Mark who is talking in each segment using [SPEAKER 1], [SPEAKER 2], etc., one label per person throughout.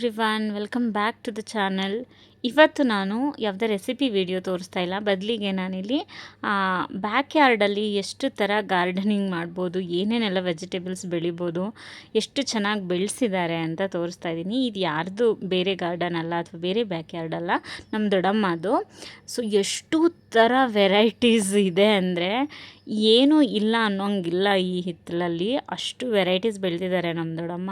[SPEAKER 1] Everyone, welcome back to the channel. ಇವತ್ತು ನಾನು ಯಾವುದೇ ರೆಸಿಪಿ ವಿಡಿಯೋ ತೋರಿಸ್ತಾ ಇಲ್ಲ, ಬದಲಿಗೆ ನಾನಿಲ್ಲಿ ಬ್ಯಾಕ್ ಯಾರ್ಡಲ್ಲಿ ಎಷ್ಟು ಥರ ಗಾರ್ಡನಿಂಗ್ ಮಾಡ್ಬೋದು, ಏನೇನೆಲ್ಲ ವೆಜಿಟೇಬಲ್ಸ್ ಬೆಳಿಬೋದು, ಎಷ್ಟು ಚೆನ್ನಾಗಿ ಬೆಳೆಸಿದ್ದಾರೆ ಅಂತ ತೋರಿಸ್ತಾ ಇದ್ದೀನಿ. ಇದು ಯಾರ್ದು ಬೇರೆ ಗಾರ್ಡನ್ ಅಲ್ಲ ಅಥವಾ ಬೇರೆ ಬ್ಯಾಕ್ ಯಾರ್ಡ್ ಅಲ್ಲ, ನಮ್ಮ ದೊಡ್ಡಮ್ಮದು. ಸೊ ಎಷ್ಟು ಥರ ವೆರೈಟೀಸ್ ಇದೆ ಅಂದರೆ ಏನೂ ಇಲ್ಲ ಅನ್ನೋಂಗಿಲ್ಲ. ಈ ಹಿತ್ತಲಲ್ಲಿ ಅಷ್ಟು ವೆರೈಟೀಸ್ ಬೆಳೆದಿದ್ದಾರೆ ನಮ್ಮ ದೊಡ್ಡಮ್ಮ.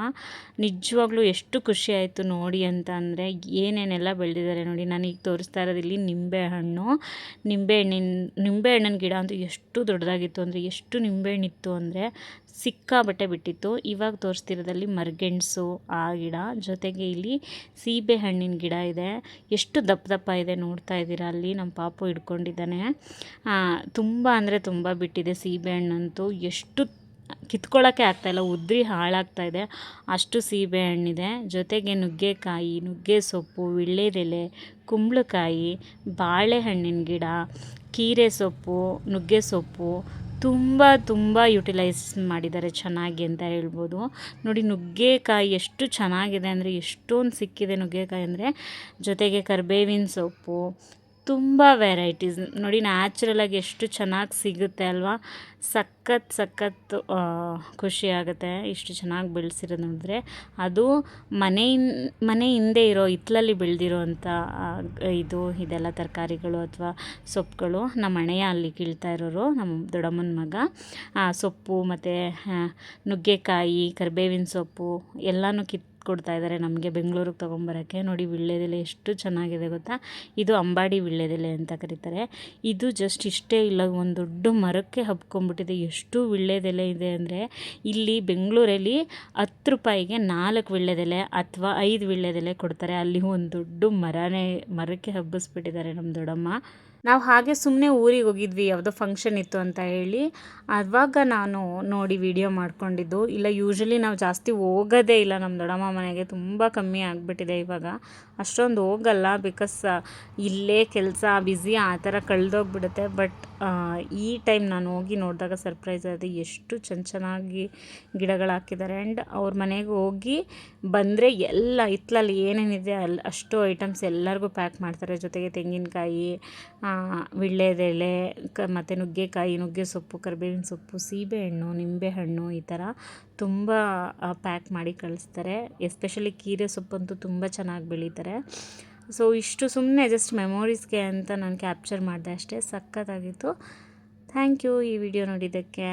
[SPEAKER 1] ನಿಜವಾಗ್ಲೂ ಎಷ್ಟು ಖುಷಿ ಆಯಿತು ನೋಡಿ ಅಂತ ಅಂದರೆ ಏನೇನೆಲ್ಲ ಬೆಳೆದಿದ್ದಾರೆ ನೋಡಿ. ನಾನೀಗ ತೋರಿಸ್ತಾ ಇರೋದಿಲ್ಲಿ ನಿಂಬೆಹಣ್ಣಿನ ಗಿಡ ಅಂತೂ ಎಷ್ಟು ದೊಡ್ಡದಾಗಿತ್ತು ಅಂದರೆ, ಎಷ್ಟು ನಿಂಬೆಹಣ್ಣಿತ್ತು ಅಂದರೆ ಸಿಕ್ಕಾಬಟ್ಟೆ ಬಿಟ್ಟಿತ್ತು. ಇವಾಗ ತೋರಿಸ್ತಿರೋದಲ್ಲಿ ಮರಗೆಣಸು ಆ ಗಿಡ, ಜೊತೆಗೆ ಇಲ್ಲಿ ಸೀಬೆ ಹಣ್ಣಿನ ಗಿಡ ಇದೆ. ಎಷ್ಟು ದಪ್ಪ ದಪ್ಪ ಇದೆ ನೋಡ್ತಾ ಇದ್ದೀರಾ, ಅಲ್ಲಿ ನಮ್ಮ ಪಾಪು ಹಿಡ್ಕೊಂಡಿದ್ದಾನೆ. ತುಂಬ ಅಂದರೆ ತುಂಬ ಬಿಟ್ಟಿದೆ ಸೀಬೆ ಹಣ್ಣಂತೂ. ಎಷ್ಟು ಕಿತ್ಕೊಳ್ಳೋಕ್ಕೆ ಆಗ್ತಾಯಿಲ್ಲ, ಉದ್ರಿ ಹಾಳಾಗ್ತಾಯಿದೆ ಅಷ್ಟು ಸೀಬೆ ಹಣ್ಣಿದೆ. ಜೊತೆಗೆ ನುಗ್ಗೆಕಾಯಿ, ನುಗ್ಗೆ ಸೊಪ್ಪು, ವೀಳ್ಯದೆಲೆ, ಕುಂಬಳಕಾಯಿ, ಬಾಳೆಹಣ್ಣಿನ ಗಿಡ, ಕೀರೆ ಸೊಪ್ಪು, ನುಗ್ಗೆ ಸೊಪ್ಪು ತುಂಬ ಯುಟಿಲೈಸ್ ಮಾಡಿದ್ದಾರೆ ಚೆನ್ನಾಗಿ ಅಂತ ಹೇಳ್ಬೋದು. ನೋಡಿ ನುಗ್ಗೆಕಾಯಿ ಎಷ್ಟು ಚೆನ್ನಾಗಿದೆ ಅಂದರೆ, ಎಷ್ಟೊಂದು ಸಿಕ್ಕಿದೆ ನುಗ್ಗೆಕಾಯಿ ಅಂದರೆ. ಜೊತೆಗೆ ಕರಿಬೇವಿನ ಸೊಪ್ಪು, ತುಂಬ ವೆರೈಟೀಸ್ ನೋಡಿ. ನ್ಯಾಚುರಲಾಗಿ ಎಷ್ಟು ಚೆನ್ನಾಗಿ ಸಿಗುತ್ತೆ ಅಲ್ವಾ. ಸಖತ್ ಖುಷಿ ಆಗುತ್ತೆ ಇಷ್ಟು ಚೆನ್ನಾಗಿ ಬೆಳೆಸಿರೋದು ನೋಡಿದ್ರೆ. ಅದು ಮನೆ ಹಿಂದೆ ಇರೋ ಹಿತ್ತಲಲ್ಲಿ ಬೆಳೆದಿರೋ ಅಂಥ ಇದೆಲ್ಲ ತರಕಾರಿಗಳು ಅಥವಾ ಸೊಪ್ಪುಗಳು. ನಮ್ಮ ಅಣ್ಣಯ್ಯ ಅಲ್ಲಿ ಕೀಳ್ತಾ ಇರೋರು, ನಮ್ಮ ದೊಡ್ಡಮ್ಮನ ಮಗ. ಸೊಪ್ಪು ಮತ್ತು ನುಗ್ಗೆಕಾಯಿ, ಕರಿಬೇವಿನ ಸೊಪ್ಪು ಎಲ್ಲನೂ ಕೊಡ್ತಾ ಇದ್ದಾರೆ ನಮಗೆ ಬೆಂಗಳೂರಿಗೆ ತೊಗೊಂಬರೋಕ್ಕೆ. ನೋಡಿ ವೀಳ್ಯದೆಲೆ ಎಷ್ಟು ಚೆನ್ನಾಗಿದೆ ಗೊತ್ತಾ. ಇದು ಅಂಬಾಡಿ ವೀಳ್ಯದೆಲೆ ಅಂತ ಕರೀತಾರೆ. ಇದು ಜಸ್ಟ್ ಇಷ್ಟೇ ಇಲ್ಲ, ಒಂದು ದೊಡ್ಡ ಮರಕ್ಕೆ ಹಬ್ಕೊಂಡ್ಬಿಟ್ಟಿದೆ. ಎಷ್ಟು ವೀಳ್ಯದೆಲೆ ಇದೆ ಅಂದರೆ, ಇಲ್ಲಿ ಬೆಂಗಳೂರಲ್ಲಿ 10 ರೂಪಾಯಿಗೆ 4 ವೀಳ್ಯದೆಲೆ ಅಥವಾ 5 ವೀಳ್ಯದೆಲೆ ಕೊಡ್ತಾರೆ. ಅಲ್ಲಿ ಒಂದು ದೊಡ್ಡ ಮರಕ್ಕೆ ಹಬ್ಬಿಸ್ಬಿಟ್ಟಿದ್ದಾರೆ ನಮ್ಮ ದೊಡ್ಡಮ್ಮ. ನಾವು ಹಾಗೆ ಸುಮ್ಮನೆ ಊರಿಗೆ ಹೋಗಿದ್ವಿ, ಯಾವುದೋ ಫಂಕ್ಷನ್ ಇತ್ತು ಅಂತ ಹೇಳಿ. ಆವಾಗ ನಾನು ನೋಡಿ ವಿಡಿಯೋ ಮಾಡ್ಕೊಂಡಿದ್ದು. ಇಲ್ಲ ಯೂಶ್ವಲಿ ನಾವು ಜಾಸ್ತಿ ಹೋಗೋದೇ ಇಲ್ಲ ನಮ್ಮ ದೊಡ್ಡಮ್ಮ ಮನೆಗೆ, ತುಂಬ ಕಮ್ಮಿ ಆಗಿಬಿಟ್ಟಿದೆ ಇವಾಗ. ಅಷ್ಟೊಂದು ಹೋಗಲ್ಲ, ಬಿಕಾಸ್ ಇಲ್ಲೇ ಕೆಲಸ ಬ್ಯುಸಿ ಆ ಥರ ಕಳೆದೋಗ್ಬಿಡುತ್ತೆ. ಬಟ್ ಈ ಟೈಮ್ ನಾನು ಹೋಗಿ ನೋಡಿದಾಗ ಸರ್ಪ್ರೈಸ್ ಆದ, ಎಷ್ಟು ಚೆನ್ನಾಗಿ ಗಿಡಗಳು ಹಾಕಿದ್ದಾರೆ. ಆ್ಯಂಡ್ ಅವ್ರ ಮನೆಗೆ ಹೋಗಿ ಬಂದರೆ ಎಲ್ಲ ಹಿತ್ತಲಲ್ಲಿ ಏನೇನಿದೆ ಅಷ್ಟು ಐಟಮ್ಸ್ ಎಲ್ಲರಿಗೂ ಪ್ಯಾಕ್ ಮಾಡ್ತಾರೆ. ಜೊತೆಗೆ ತೆಂಗಿನಕಾಯಿ, ವೀಳ್ಯದೆಲೆ, ಮತ್ತು ನುಗ್ಗೆಕಾಯಿ, ನುಗ್ಗೆ ಸೊಪ್ಪು, ಕರಿಬೇವಿನ ಸೊಪ್ಪು, ಸೀಬೆಹಣ್ಣು, ನಿಂಬೆಹಣ್ಣು, ಈ ಥರ ತುಂಬ ಪ್ಯಾಕ್ ಮಾಡಿ ಕಳಿಸ್ತಾರೆ. ಎಸ್ಪೆಷಲಿ ಕೀರೆ ಸೊಪ್ಪಂತೂ ತುಂಬ ಚೆನ್ನಾಗಿ ಬೆಳೀತಾರೆ. ಸೊ ಇಷ್ಟು ಸುಮ್ಮನೆ ಜಸ್ಟ್ ಮೆಮೊರೀಸ್ಗೆ ಅಂತ ನಾನು ಕ್ಯಾಪ್ಚರ್ ಮಾಡಿದೆ ಅಷ್ಟೇ. ಸಖತ್ತಾಗಿತ್ತು. ಥ್ಯಾಂಕ್ ಯು ಈ ವಿಡಿಯೋ ನೋಡಿದ್ದಕ್ಕೆ.